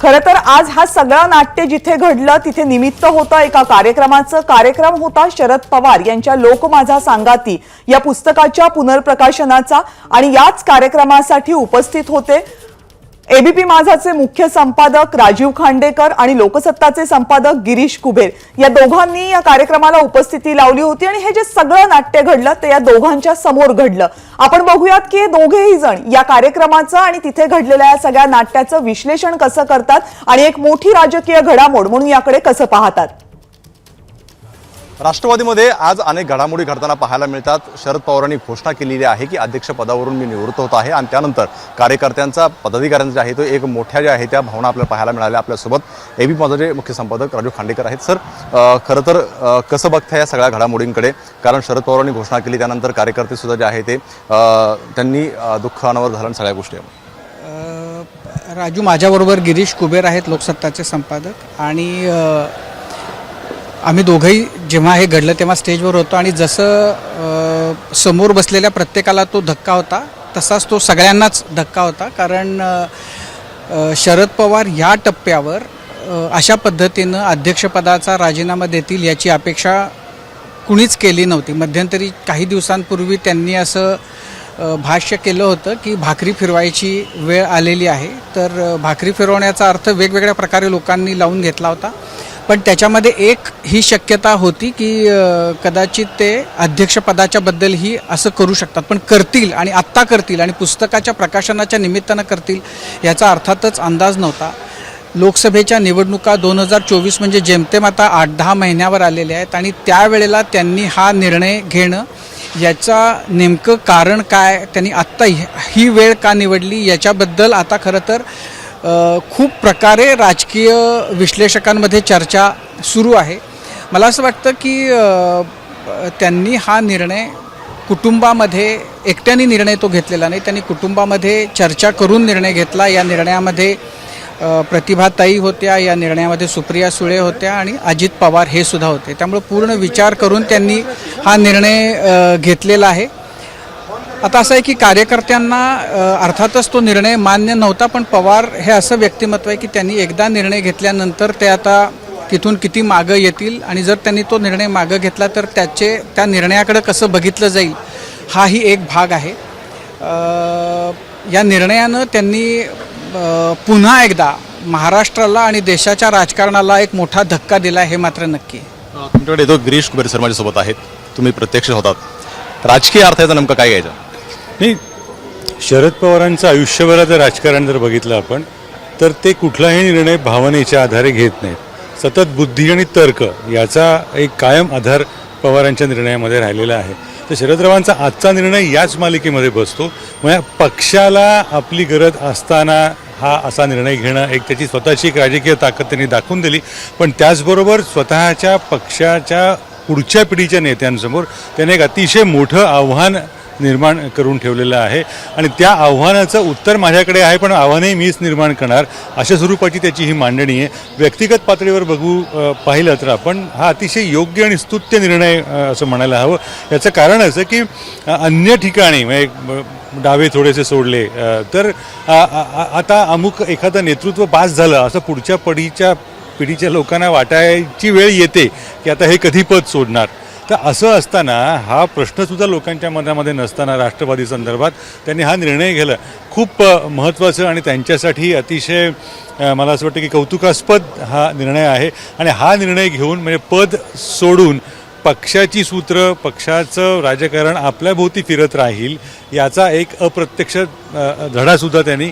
खरं तर आज हा सगळा नाट्य जिथे घडलं तिथे निमित्त होतं एका कार्यक्रमाचं। कार्यक्रम होता शरद पवार यांच्या लोक माझा सांगाती या पुस्तकाच्या पुनर्प्रकाशनाचा आणि याच कार्यक्रमासाठी उपस्थित होते एबीपी माझाचे मुख्य संपादक राजीव खांडेकर आणि लोकसत्ताचे संपादक गिरीश कुबेर या दोघांनी या कार्यक्रमाला उपस्थिती लावली होती आणि हे जे सगळं नाट्य घडलं ते या दोघांच्या समोर घडलं। आपण बघूयात की हे दोघेही जण या कार्यक्रमाचं आणि तिथे घडलेल्या या सगळ्या नाट्याचं विश्लेषण कसं करतात आणि एक मोठी राजकीय घडामोड म्हणून याकडे कसं पाहतात। राष्ट्रवादीमध्ये आज अनेक घडामोडी घडताना पाहायला मिळतात। शरद पवारांनी घोषणा केलेली आहे की अध्यक्षपदावरून मी निवृत्त होत आहे आणि त्यानंतर कार्यकर्त्यांचा पदाधिकाऱ्यांचा जे आहे तो एक मोठ्या ज्या आहे त्या भावना आपल्याला पाहायला मिळाल्या। आपल्यासोबत एबीपी माझाचे मुख्य संपादक राजीव खांडेकर आहेत। सर, खरं तर कसं बघताय या सगळ्या घडामोडींकडे? कारण शरद पवारांनी घोषणा केली त्यानंतर कार्यकर्ते सुद्धा जे आहे ते त्यांनी दुःख अनावर झालं सगळ्या गोष्टी। राजू, माझ्याबरोबर गिरीश कुबेर आहेत लोकसत्ताचे संपादक आणि आम्ही दोघंही जेव्हा हे घडलं तेव्हा स्टेजवर होतो आणि जसं समोर बसलेल्या प्रत्येकाला तो धक्का होता तसाच तो सगळ्यांनाच धक्का होता। कारण शरद पवार या टप्प्यावर अशा पद्धतीनं अध्यक्षपदाचा राजीनामा देतील याची अपेक्षा कुणीच केली नव्हती। मध्यंतरी काही दिवसांपूर्वी त्यांनी असं भाष्य केलं होतं की भाकरी फिरवायची वेळ आलेली आहे। तर भाकरी फिरवण्याचा अर्थ वेगवेगळ्या प्रकारे लोकांनी लावून घेतला होता, पण त्याच्यामध्ये एक ही शक्यता होती की कदाचित ते अध्यक्षपदाच्या बद्दलही असं करू शकतात, पण करतील आणि आत्ता करतील आणि पुस्तकाच्या प्रकाशनाच्या निमित्तानं करतील याचा अर्थातच अंदाज नव्हता। लोकसभेच्या निवडणुका 2024 म्हणजे जेमतेम आता 8-10 महिन्यावर आलेल्या आहेत आणि त्यावेळेला त्यांनी हा निर्णय घेणं याचा नेमकं कारण काय, त्यांनी आत्ता ही वेळ का निवडली याच्याबद्दल आता खरं तर खूप प्रकारे राजकीय विश्लेषकांमध्ये चर्चा सुरू आहे। मला असं वाटतं की त्यांनी हा निर्णय कुटुंबामध्ये एकट्याने निर्णय तो घेतलेला नाही, त्यांनी कुटुंबामध्ये चर्चा करून निर्णय घेतला। या निर्णयामध्ये प्रतिभाताई होत्या, या निर्णयामध्ये सुप्रिया सुळे होत्या आणि अजित पवार हे सुद्धा होते। त्यामुळे पूर्ण विचार करून त्यांनी हा निर्णय घेतलेला आहे। आता असं आहे की कार्यकर्त्यांना अर्थातच तो निर्णय मान्य नव्हता, पण पवार हे असं व्यक्तिमत्व आहे की त्यांनी एकदा निर्णय घेतल्यानंतर ते आता तिथून किती मागं येतील आणि जर त्यांनी तो निर्णय मागं घेतला तर त्या निर्णयाकडे कसं बघितलं जाईल हाही एक भाग आहे। या निर्णयानं त्यांनी पुन्हा एकदा महाराष्ट्राला आणि देशाच्या राजकारणाला एक मोठा धक्का दिला हे मात्र नक्की। तुमच्याकडे येतो गिरीश कुबेर सर माझ्यासोबत आहेत, तुम्ही प्रत्यक्ष होतात। राजकीय अर्थाचा नेमकं काय घ्यायचं? नाही, शरद पवारांचं आयुष्यभराचं राजकारण जर बघितलं आपण तर ते कुठलाही निर्णय भावनेच्या आधारे घेत नाहीत। सतत बुद्धी आणि तर्क याचा एक कायम आधार पवारांच्या निर्णयामध्ये राहिलेला आहे। तर शरदरावांचा आजचा निर्णय याच मालिकेमध्ये बसतो। म्हणजे पक्षाला आपली गरज असताना हा असा निर्णय घेणं एक त्याची स्वतःची एक राजकीय ताकद त्यांनी दाखवून दिली, पण त्याचबरोबर स्वतःच्या पक्षाच्या पुढच्या पिढीच्या नेत्यांसमोर त्याने एक अतिशय मोठं आव्हान निर्माण करून ठेवलेलं आहे आणि त्या आव्हानाचं उत्तर माझ्याकडे आहे, पण आव्हानही मीच निर्माण करणार अशा स्वरूपाची त्याची ही मांडणी आहे। व्यक्तिगत पातळीवर पाहिलं तर आपण हा अतिशय योग्य आणि स्तुत्य निर्णय असं म्हणायला हवं। याचं कारण असं की अन्य ठिकाणी म्हणजे डावे थोडेसे सोडले तर आता अमुक एखादं नेतृत्व पास झालं असं पुढच्या पिढीच्या लोकांना वाटायची वेळ येते की आता हे कधी पद सोडणार। तर असं असताना हा प्रश्नसुद्धा लोकांच्या मनामध्ये नसताना राष्ट्रवादी संदर्भात त्यांनी हा निर्णय घेतला खूप महत्त्वाचं आणि त्यांच्यासाठी अतिशय मला असं वाटतं की कौतुकास्पद हा निर्णय आहे। आणि हा निर्णय घेऊन म्हणजे पद सोडून पक्षाची सूत्र पक्षाचं राजकारण आपल्याभोवती फिरत राहील याचा एक अप्रत्यक्ष धडासुद्धा त्यांनी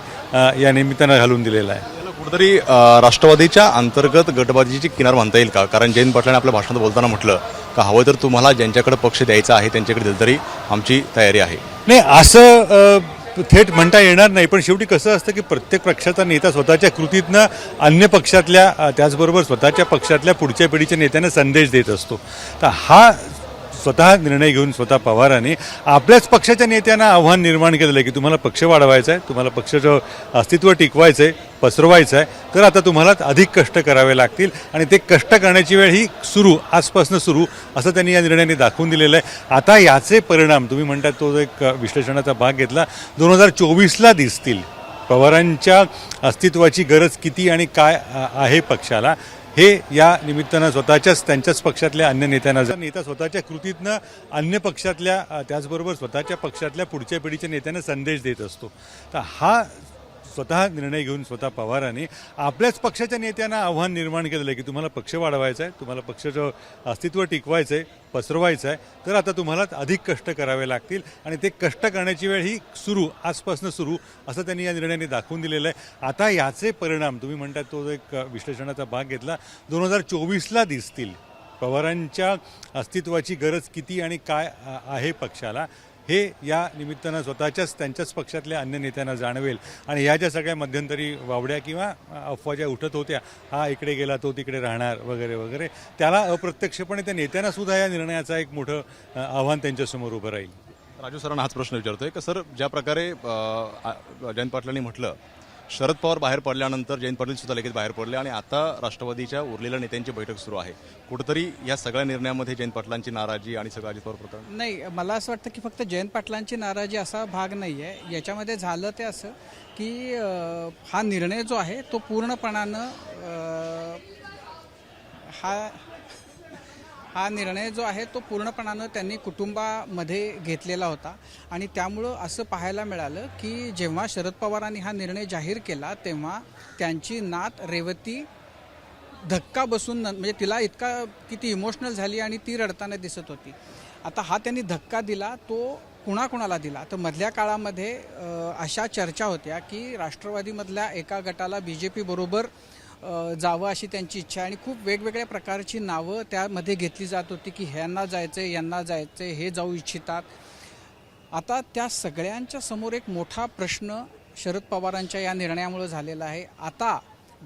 या निमित्तानं घालून दिलेला आहे। कुठेतरी राष्ट्रवादीच्या अंतर्गत गटबाजीची किनार म्हणता येईल का? कारण जयंत पाटलांनी आपल्या भाषणात बोलताना म्हटलं का हवं तर तुम्हाला ज्यांच्याकडे पक्ष द्यायचा आहे त्यांच्याकडे दिलं तरी आमची तयारी आहे। नाही, असं थेट म्हणता येणार नाही, पण शेवटी कसं असतं की प्रत्येक पक्षाचा नेता स्वतःच्या कृतीतनं अन्य पक्षातल्या त्याचबरोबर स्वतःच्या पक्षातल्या पुढच्या पिढीच्या नेत्यांना संदेश देत असतो। तर हा स्वतः निर्णय घेऊन स्वतः पवारांनी आपल्याच पक्षाच्या नेत्यांना आव्हान निर्माण केलेलं आहे की तुम्हाला पक्ष वाढवायचा आहे, तुम्हाला पक्षाचं अस्तित्व टिकवायचं आहे, पसरवायचं आहे, तर आता तुम्हाला अधिक कष्ट करावे लागतील आणि ते कष्ट करण्याची वेळ ही आजपासून सुरू असं त्यांनी या निर्णयाने दाखवून दिलेलं आहे। आता याचे परिणाम तुम्ही म्हणतात तो एक विश्लेषणाचा भाग घेतला 2024ला दिसतील पवारांच्या अस्तित्वाची गरज किती आणि काय आहे पक्षाला, हे या निमित्तानं त्यांच्याच पक्षातल्या अन्य नेत्यांना नेता स्वतःच्या कृतीतनं अन्य पक्षातल्या त्याचबरोबर स्वतःच्या पक्षातल्या पुढच्या पिढीच्या नेत्यांना संदेश देत असतो. तर हा स्वतः निर्णय घेऊन स्वतः पवारांनी आपल्याच पक्षाच्या नेत्यांना आव्हान निर्माण केलेलं आहे की तुम्हाला पक्ष वाढवायचा आहे, तुम्हाला पक्षाचं अस्तित्व टिकवायचं आहे, पसरवायचं आहे, तर आता तुम्हाला अधिक कष्ट करावे लागतील आणि ते कष्ट करण्याची वेळ ही आजपासून सुरू असं त्यांनी या निर्णयाने दाखवून दिलेलं आहे. आता याचे परिणाम तुम्ही म्हणतात तो एक विश्लेषणाचा भाग घेतला 2024ला दिसतील. पवारांच्या अस्तित्वाची गरज किती आणि काय आहे पक्षाला, हे या निमित्तानं त्यांच्याच पक्षातल्या अन्य नेत्यांना जाणवेल आणि ह्या ज्या सगळ्या मध्यंतरी वावड्या किंवा अफवा ज्या उठत होत्या, हा इकडे गेला तो तिकडे राहणार वगैरे वगैरे, त्याला अप्रत्यक्षपणे त्या नेत्यांना सुद्धा या निर्णयाचा एक मोठं आव्हान त्यांच्यासमोर उभं राहील. राजू सरांना हाच प्रश्न विचारतोय की सर, ज्या प्रकारे जयंत पाटलांनी म्हटलं शरद पवार बाहेर पडल्यानंतर जयंत पाटील सुद्धा लगेच बाहेर पडले आणि आता राष्ट्रवादीच्या उरलेल्या नेत्यांची बैठक सुरू आहे, कुठंतरी या सगळ्या निर्णयामध्ये जयंत पाटलांची नाराजी आणि सगळं अजित पवार प्रकरण नाही, मला असं वाटतं की फक्त जयंत पाटलांची नाराजी असा भाग नाही आहे याच्यामध्ये. झालं ते असं की हा निर्णय जो आहे तो पूर्णपणानं हा निर्णय जो आहे तो पूर्णपणानं त्यांनी कुटुंबामध्ये घेतलेला होता आणि त्यामुळं असं पाहायला मिळालं की जेव्हा शरद पवारांनी हा निर्णय जाहीर केला तेव्हा त्यांची नात रेवती धक्का बसून म्हणजे तिला इतका किती इमोशनल झाली आणि ती रडताना दिसत होती. आता हा त्यांनी धक्का दिला तो कुणाकुणाला दिला, तर मधल्या काळामध्ये अशा चर्चा होत्या की राष्ट्रवादीमधल्या एका गटाला BJP बरोबर जावं अशी त्यांची इच्छा आणि खूप वेगवेगळ्या प्रकारची नावं त्यामध्ये घेतली जात होती की ह्यांना जायचं आहे, यांना जायचं आहे, हे जाऊ इच्छितात. आता त्या सगळ्यांच्या समोर एक मोठा प्रश्न शरद पवारांच्या या निर्णयामुळे झालेला आहे. आता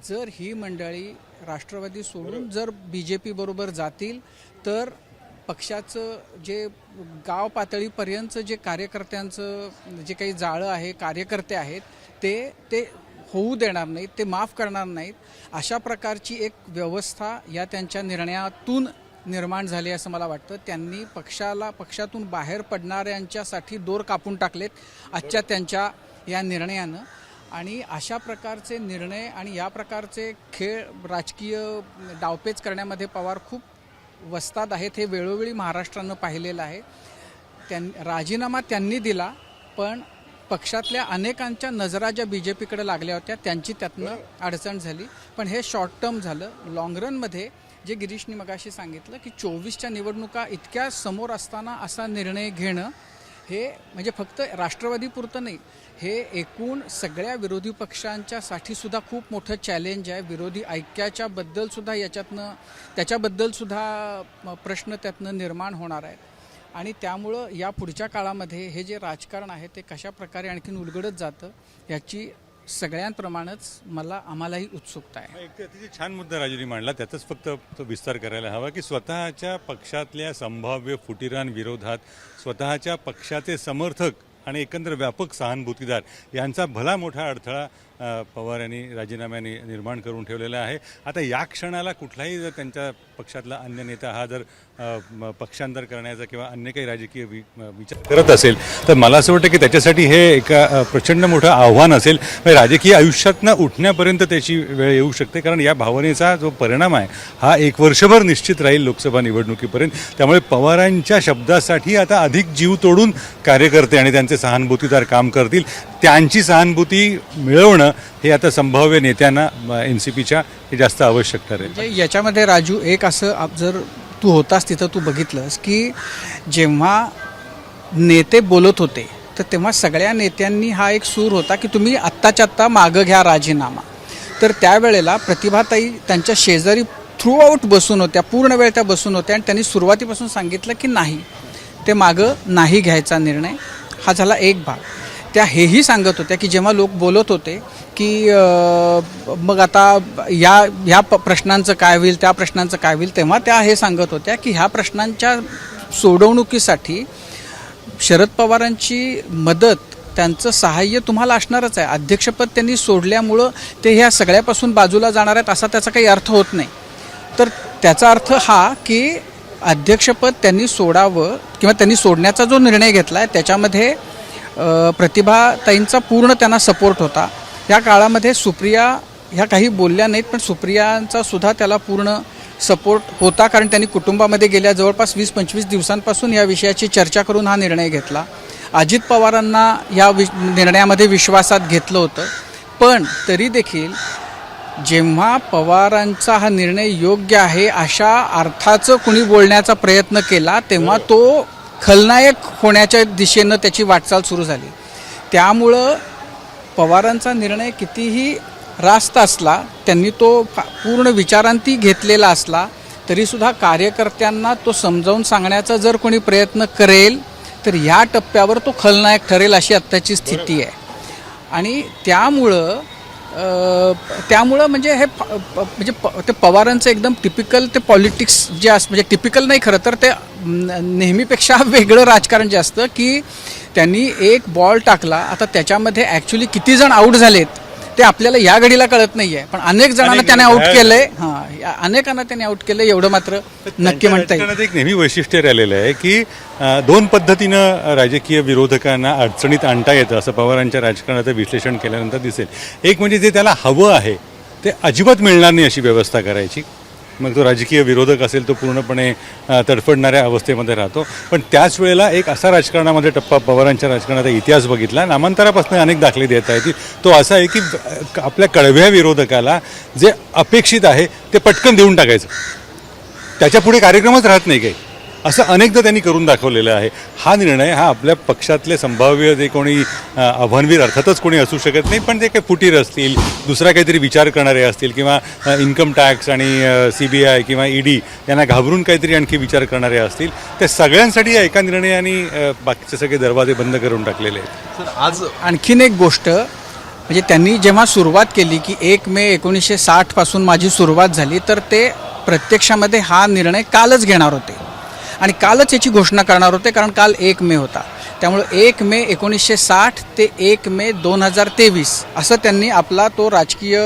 जर ही मंडळी राष्ट्रवादी सोडून जर BJP बरोबर जातील तर पक्षाचं जे गाव पातळीपर्यंतचं जे कार्यकर्त्यांचं जे काही जाळं आहे, कार्यकर्ते आहेत ते होऊ देणार नाहीत, ते माफ करणार नाहीत. अशा प्रकारची एक व्यवस्था या त्यांच्या निर्णयातून निर्माण झाली असं मला वाटतं. त्यांनी पक्षातून बाहेर पडणाऱ्यांच्यासाठी दोर कापून टाकलेत आजच्या त्यांच्या या निर्णयानं आणि अशा प्रकारचे निर्णय आणि या प्रकारचे खेळ राजकीय डावपेच करण्यामध्ये पवार खूप वस्ताद आहेत. हे वेळोवेळी महाराष्ट्रानं पाहिलेलं आहे. राजीनामा त्यांनी दिला पण पक्षातल्या अनेकांच्या नजरा ज्या BJPकडे लागल्या होत्या त्यांची त्यातनं अडचण झाली, पण हे शॉर्ट टर्म झालं. लाँग रनमध्ये जे गिरीशनी मगाशी सांगितलं की 24च्या निवडणुका इतक्या समोर असताना असा निर्णय घेणं हे म्हणजे फक्त राष्ट्रवादीपुरतं नाही, हे एकूण सगळ्या विरोधी पक्षांच्यासाठी सुद्धा खूप मोठं चॅलेंज आहे. विरोधी ऐक्याच्या बद्दलसुद्धा त्याच्याबद्दलसुद्धा प्रश्न त्यातनं निर्माण होणार आहेत आणि त्यामुळं या पुढच्या काळामध्ये हे जे राजकारण आहे ते कशा प्रकारे आणखीन उलगडत जातं याची सगळ्यांप्रमाणेच आम्हालाही उत्सुकता आहे. एक अतिशय छान मुद्दा राजूनी मांडला, त्यातच फक्त तो विस्तार करायला हवा की स्वतःच्या पक्षातल्या संभाव्य फुटीरांविरोधात स्वतःच्या पक्षाचे समर्थक आणि एकंदर व्यापक सहानुभूतीदार यांचा भला मोठा अडथळा पवार यांनी राजीनाम्याने निर्माण करून ठेवलेला आहे. आता या क्षणाला कुठलाही जर त्यांच्या पक्षातला अन्य नेता हा जर पक्षांतर करण्याचा किंवा अन्य काही राजकीय विचार करत असेल तर मला असं वाटतं की त्याच्यासाठी हे एका प्रचंड मोठं आव्हान असेल. राजकीय आयुष्यातनं उठण्यापर्यंत त्याची वेळ येऊ शकते, कारण या भावनेचा जो परिणाम आहे हा 1 वर्षभर निश्चित राहील लोकसभा निवडणुकीपर्यंत. त्यामुळे पवारांच्या शब्दासाठी आता अधिक जीव तोडून कार्यकर्ते आणि त्यांचे सहानुभूतीदार काम करतील. त्यांची सहानुभूती मिळवणं हे आता संभाव्य नेत्यांना NCPच्या हे जास्त आवश्यक ठरेल. म्हणजे याच्यामध्ये राजू एक असं जर तू होतास तिथं तू बघितलंस की जेव्हा नेते बोलत होते तर तेव्हा सगळ्या नेत्यांनी हा एक सूर होता की तुम्ही आत्ताच्या आत्ता मागं घ्या राजीनामा. तर त्यावेळेला प्रतिभाताई त्यांच्या शेजारी थ्रूआउट बसून होत्या, पूर्ण वेळ त्या बसून होत्या आणि त्यांनी सुरुवातीपासून सांगितलं की नाही, ते मागं नाही घ्यायचा निर्णय. हा झाला एक भाग. त्या हेही सांगत होत्या की जेव्हा लोक बोलत होते की मग आता ह्या प्रश्नांचं काय होईल, त्या प्रश्नांचं काय होईल, तेव्हा त्या हे सांगत होत्या की ह्या प्रश्नांच्या सोडवणुकीसाठी शरद पवारांची मदत, त्यांचं सहाय्य तुम्हाला असणारच आहे. अध्यक्षपद त्यांनी सोडल्यामुळं ते ह्या सगळ्यापासून बाजूला जाणार आहेत असा त्याचा काही अर्थ होत नाही. तर त्याचा अर्थ हा की अध्यक्षपद त्यांनी सोडावं किंवा त्यांनी सोडण्याचा जो निर्णय घेतला आहे त्याच्यामध्ये प्रतिभाताईंचा पूर्ण त्यांना सपोर्ट होता या काळामध्ये सुप्रिया ह्या काही बोलल्या नाहीत, पण सुप्रियांचा सुद्धा त्याला पूर्ण सपोर्ट होता, कारण त्यांनी कुटुंबामध्ये गेल्या जवळपास 20-25 दिवसांपासून या विषयाची चर्चा करून हा निर्णय घेतला. अजित पवारांना या निर्णयामध्ये विश्वासात घेतलं होतं, पण तरी देखील जेव्हा पवारांचा हा निर्णय योग्य आहे अशा अर्थाचं कुणी बोलण्याचा प्रयत्न केला तेव्हा तो खलनायक होण्याच्या दिशेनं त्याची वाटचाल सुरू झाली. त्यामुळं पवारांचा निर्णय कितीही रास्त असला, त्यांनी तो पूर्ण विचारांती घेतलेला असला, तरीसुद्धा कार्यकर्त्यांना तो समजावून सांगण्याचा जर कोणी प्रयत्न करेल तर या टप्प्यावर तो खलनायक ठरेल अशी आत्ताची स्थिती आहे. आणि त्यामुळं म्हणजे हे ते पवारांचं एकदम टिपिकल ते पॉलिटिक्स जे असं, म्हणजे टिपिकल नाही खरं तर ते नेहमीपेक्षा वेगळं राजकारण जे असतं की त्यांनी एक बॉल टाकला, आता त्याच्यामध्ये ॲक्च्युली किती जण आऊट झालेत ते आपल्याला या घडीला कळत नाही आहे, पण अनेक जणांना त्याने आऊट केलंय. अनेकांना त्याने आऊट केलंय एवढं मात्र नक्की म्हणता येईल. एक नेहमी वैशिष्ट्य राहिलेलं आहे की दोन पद्धतीनं राजकीय विरोधकांना अडचणीत आणता येतं, असं पवारांच्या राजकारणाचं विश्लेषण केल्यानंतर दिसेल. एक म्हणजे जे त्याला हवं आहे ते अजिबात मिळणार नाही अशी व्यवस्था करायची, मग तो राजकीय विरोधक असेल तो पूर्णपणे तडफडणाऱ्या अवस्थेमध्ये राहतो. पण त्याच वेळेला एक असा राजकारणामध्ये टप्पा पवारांच्या राजकारणाचा इतिहास बघितला, नामांतरापासून अनेक दाखले देता येतील. तो असा आहे की आपल्या कडव्या विरोधकाला जे अपेक्षित आहे ते पटकन देऊन टाकायचं, त्याच्या पुढे कार्यक्रमच राहत नाही काही, असं अनेकदा त्यांनी करून दाखवलेलं आहे. हा निर्णय हा आपल्या पक्षातले संभाव्य जे कोणी आव्हानवीर अर्थातच कोणी असू शकत नाही, पण जे काही फुटीर असतील, दुसरा काहीतरी विचार करणारे असतील, किंवा इन्कम टॅक्स आणि CBI किंवा ED यांना घाबरून काहीतरी आणखी विचार करणारे असतील, त्या सगळ्यांसाठी या एका निर्णयाने बाकीचे सगळे दरवाजे बंद करून टाकलेले आहेत. सर, आज आणखीन एक गोष्ट म्हणजे त्यांनी जेव्हा सुरुवात केली की 1 मे 1960 पासून माझी सुरुवात झाली, तर ते प्रत्यक्षामध्ये हा निर्णय कालच घेणार होते आणि कालच याची घोषणा करणार होते, कारण काल 1 मे होता. त्यामुळं 1 मे 1960 ते 1 मे 2023 असं त्यांनी आपला तो राजकीय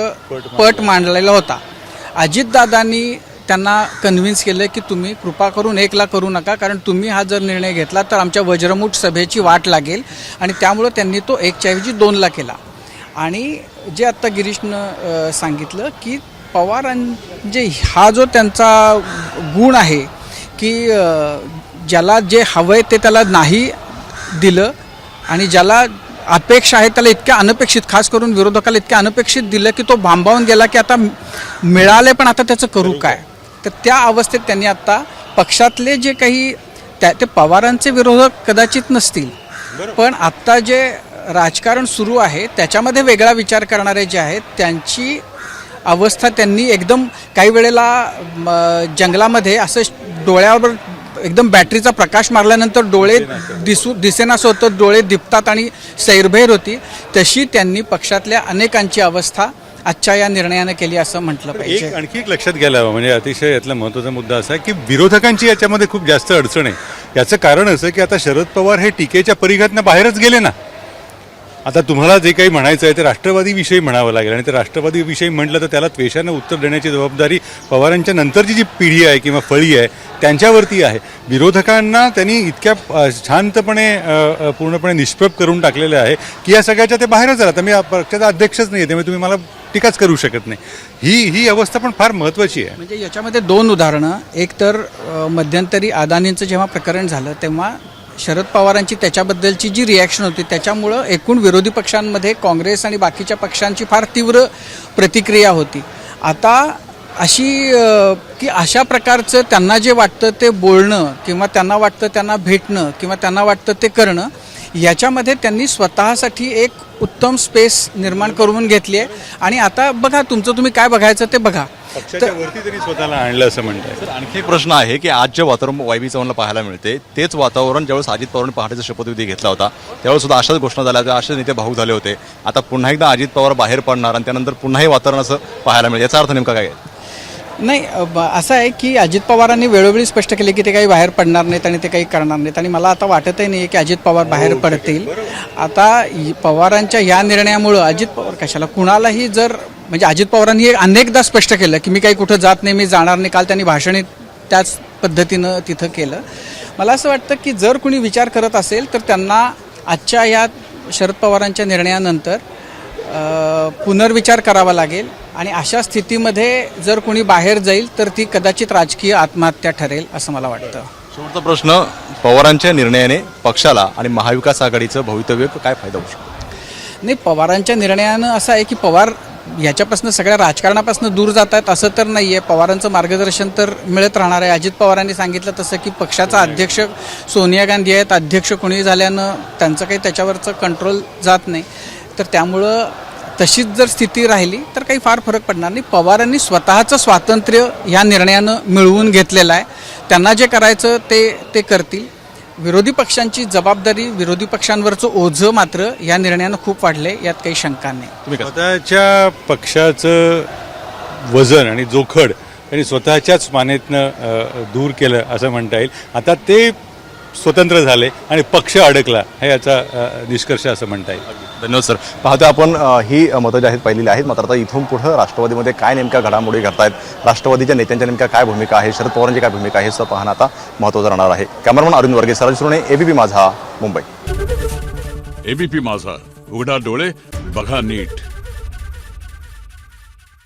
पट मांडलेला होता. अजितदादांनी त्यांना कन्व्हिन्स केलं की तुम्ही कृपा करून 1 ला करू नका, कारण तुम्ही हा जर निर्णय घेतला तर आमच्या वज्रमूठ सभेची वाट लागेल, आणि त्यामुळं त्यांनी तो 1च्या ऐवजी 2 ला केला. आणि जे आत्ता गिरीशनं सांगितलं की पवारांचे हा जो त्यांचा गुण आहे की ज्याला जे हवं आहे ते त्याला नाही दिलं, आणि ज्याला अपेक्षा आहे त्याला इतक्या अनपेक्षित, खास करून विरोधकाला इतक्या अनपेक्षित दिलं की तो भांबावून गेला की आता मिळाले पण आता त्याचं करू काय. तर त्या अवस्थेत त्यांनी आत्ता पक्षातले जे काही ते पवारांचे विरोधक कदाचित नसतील, पण आत्ता जे राजकारण सुरू आहे त्याच्यामध्ये वेगळा विचार करणारे जे आहेत त्यांची अवस्था त्यांनी एकदम काही वेळेला जंगलामध्ये असं डोळ्यावर एकदम बॅटरीचा प्रकाश मारल्यानंतर डोळे दिसेनासं होतं, डोळे दिपतात आणि सैरभैर होती, तशी त्यांनी पक्षातल्या अनेकांची अवस्था आजच्या या निर्णयानं केली असं म्हटलं पाहिजे. आणखी एक लक्षात घ्यायला हवं, म्हणजे अतिशय यातला महत्त्वाचा मुद्दा असा आहे की विरोधकांची याच्यामध्ये खूप जास्त अडचण आहे. याचं कारण असं की आता शरद पवार हे टीकेच्या परिघातनं बाहेरच गेले ना. आता तुम्हाला जे काही म्हणायचं आहे ते राष्ट्रवादीविषयी म्हणावं लागेल, आणि ते राष्ट्रवादीविषयी म्हटलं तर त्याला त्वेषानं उत्तर देण्याची जबाबदारी पवारांच्या नंतरची जी पिढी आहे किंवा फळी आहे त्यांच्यावरती आहे. विरोधकांना त्यांनी इतक्या शांतपणे पूर्णपणे निष्प्रभ करून टाकलेलं आहे की या सगळ्याच्या ते बाहेरच राहतात. मी पक्षाचा अध्यक्षच नाही आहे, त्यामुळे तुम्ही मला टीकाच करू शकत नाही. ही अवस्था पण फार महत्त्वाची आहे. म्हणजे याच्यामध्ये 2 उदाहरणं. एक तर मध्यंतरी अदानींचं जेव्हा प्रकरण झालं तेव्हा शरद पवारांची त्याच्याबद्दलची जी रिॲक्शन होती त्याच्यामुळं एकूण विरोधी पक्षांमध्ये काँग्रेस आणि बाकीच्या पक्षांची फार तीव्र प्रतिक्रिया होती. आता अशी की अशा प्रकारचं त्यांना जे वाटतं ते बोलणं, किंवा त्यांना वाटतं त्यांना भेटणं, किंवा त्यांना वाटतं ते करणं, याच्यामध्ये त्यांनी स्वतःसाठी एक उत्तम स्पेस निर्माण करून घेतली आहे. आणि आता बघा, तुमचं तुम्ही काय बघायचं ते बघा. पक्षाच्या वरती तरी स्वतःला आणलं असं म्हणताय. तर आणखी एक प्रश्न आहे की आज जे वातावरण YB चव्हाणला पाहायला मिळते तेच वातावरण ज्यावेळेस अजित पवारांनी पहाटेचा शपथविधी घेतला होता त्यावेळेस सुद्धा अशाच घोषणा झाल्या होत्या, असे नेते भाऊक झाले होते. आता पुन्हा एकदा अजित पवार बाहेर पडणार आणि त्यानंतर पुन्हा हे वातावरण असं पाहायला मिळेल, याचा अर्थ नेमका काय आहे? नाही, असं आहे की अजित पवारांनी वेळोवेळी स्पष्ट केले की ते काही बाहेर पडणार नाहीत आणि ते काही करणार नाहीत, आणि मला आता वाटतही नाही की अजित पवार बाहेर पडतील. आता पवारांच्या या निर्णयामुळं अजित पवार कशाला कुणालाही जर, म्हणजे अजित पवारांनी अनेकदा स्पष्ट केलं की मी काही कुठं जात नाही, मी जाणार नाही. काल त्यांनी भाषणे त्याच पद्धतीनं तिथं केलं. मला असं वाटतं की जर कुणी विचार करत असेल तर त्यांना आजच्या या शरद पवारांच्या निर्णयानंतर पुनर्विचार करावा लागेल आणि अशा स्थितीमध्ये जर कोणी बाहेर जाईल तर ती कदाचित राजकीय आत्महत्या ठरेल असं मला वाटतं. शेवटचा प्रश्न, पवारांच्या निर्णयाने पक्षाला आणि महाविकास आघाडीचं भवितव्य काय फायदा होऊ शकतो? नाही, पवारांच्या निर्णयानं असं आहे की पवार याच्यापासून सगळ्या राजकारणापासून दूर जात आहेत असं तर नाही आहे. पवारांचं मार्गदर्शन तर मिळत राहणार आहे. अजित पवारांनी सांगितलं तसं की पक्षाचा अध्यक्ष सोनिया गांधी आहेत, अध्यक्ष कोणी झाल्यानं त्यांचं काही त्याच्यावरचं कंट्रोल जात नाही. तर त्यामुळं तशीच जर स्थिती राहिली तर काही फार फरक पडणार नाही. पवारांनी स्वतःचं स्वातंत्र्य या निर्णयानं मिळवून घेतलेलं आहे. त्यांना जे करायचं ते करतील. विरोधी पक्षांची जबाबदारी, विरोधी पक्षांवरचं ओझं मात्र या निर्णयानं खूप वाढले, यात काही शंका नाही. स्वतःच्या पक्षाचं वजन आणि जोखड त्यांनी स्वतःच्याच मानेतनं दूर केलं असं म्हणता येईल. आता ते स्वतंत्र झाले आणि पक्ष अडकला, हे याचा निष्कर्ष असं म्हणता येईल. धन्यवाद सर. पाहतो आपण ही मतं जी आहेत पाहिलेली आहेत. मात्र आता इथून पुढं राष्ट्रवादीमध्ये काय नेमक्या घडामोडी घडतायत, राष्ट्रवादीच्या नेत्यांच्या नेमक्या काय भूमिका आहे, शरद पवारांची काय भूमिका आहे, हे पाहणं आता महत्त्वाचं राहणार आहे. कॅमेरामन अरविंद वर्गे, सराज सुरणे, एबीपी माझा, मुंबई. एबीपी माझा, उघडा डोळे बघा नीट.